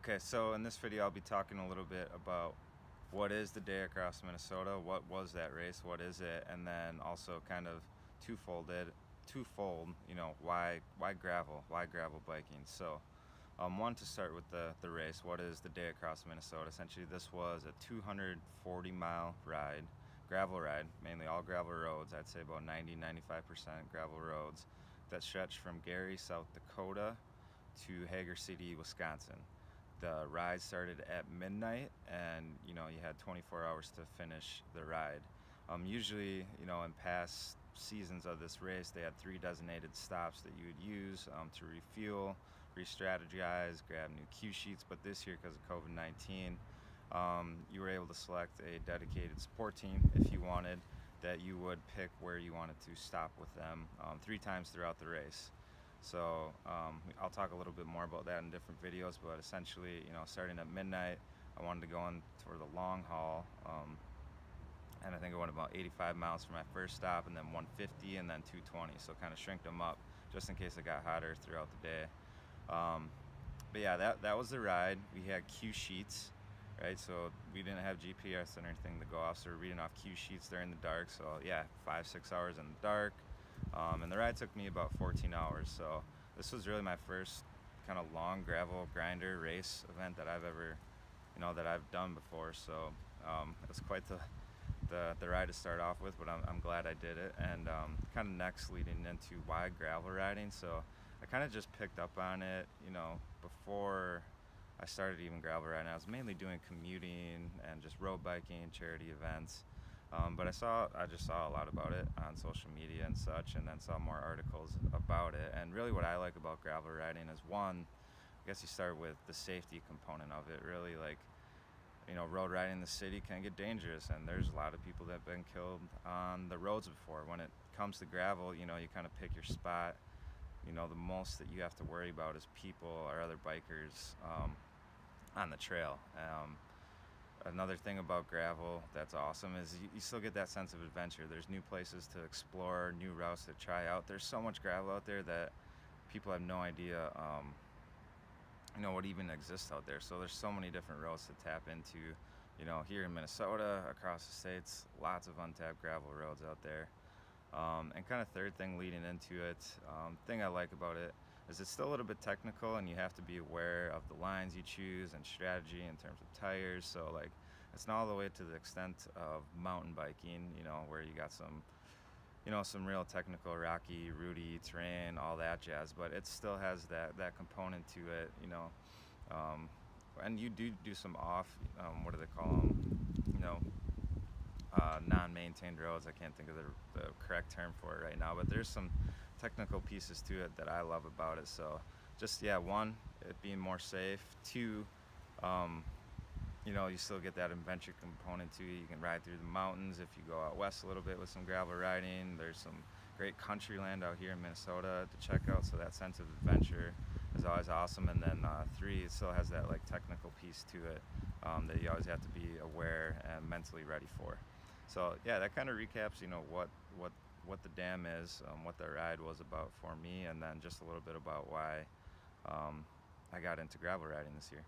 Okay, so in this video, I'll be talking a little bit about what is the Day Across Minnesota, what was that race, what is it, and then also kind of twofold, why gravel, why gravel biking. So, one to start with the race, what is the Day Across Minnesota? Essentially, this was a 240-mile ride, gravel ride, mainly all gravel roads. I'd say about 90-95% gravel roads that stretch from Gary, South Dakota, to Hager City, Wisconsin. The ride started at midnight, and you had 24 hours to finish the ride. Usually, in past seasons of this race, they had 3 designated stops that you would use to refuel, re-strategize, grab new cue sheets. But this year, because of COVID-19, you were able to select a dedicated support team if you wanted, that you would pick where you wanted to stop with them 3 times throughout the race. So I'll talk a little bit more about that in different videos, but essentially, starting at midnight, I wanted to go in for the long haul, and I think I went about 85 miles for my first stop, and then 150, and then 220. So kind of shrink them up just in case it got hotter throughout the day. But yeah, that was the ride. We had cue sheets, right? So we didn't have GPS or anything to go off, so we're reading off cue sheets there in the dark. So yeah, 5-6 hours in the dark. And the ride took me about 14 hours. So this was really my first kind of long gravel grinder race event that I've ever, that I've done before. So it was quite the ride to start off with, but I'm glad I did it. And kind of next leading into why gravel riding. So I kind of just picked up on it, before I started even gravel riding. I was mainly doing commuting and just road biking, charity events. But I just saw a lot about it on social media and such, and then saw more articles about it. And really what I like about gravel riding is, one, I guess you start with the safety component of it. Really, road riding in the city can get dangerous, and there's a lot of people that have been killed on the roads before. When it comes to gravel, you kind of pick your spot. The most that you have to worry about is people or other bikers on the trail. Another thing about gravel that's awesome is you still get that sense of adventure. There's new places to explore, new routes to try out. There's so much gravel out there that people have no idea, what even exists out there. So there's so many different roads to tap into. Here in Minnesota, across the states, lots of untapped gravel roads out there. And kind of third thing leading into it, thing I like about it is it's still a little bit technical, and you have to be aware of the lines you choose and strategy in terms of tires. So it's not all the way to the extent of mountain biking, where you got some real technical, rocky, rooty terrain, all that jazz, but it still has that component to it, and you do some off, what do they call them, non-maintained roads. I can't think of the correct term for it right now, but there's some technical pieces to it that I love about it. So just, yeah, one, it being more safe. Two, you still get that adventure component to it. You can ride through the mountains if you go out west a little bit with some gravel riding. There's some great country land out here in Minnesota to check out, so that sense of adventure is always awesome. And then three, it still has that technical piece to it that you always have to be aware and mentally ready for. So yeah, that kind of recaps, what the dam is, what the ride was about for me, and then just a little bit about why I got into gravel riding this year.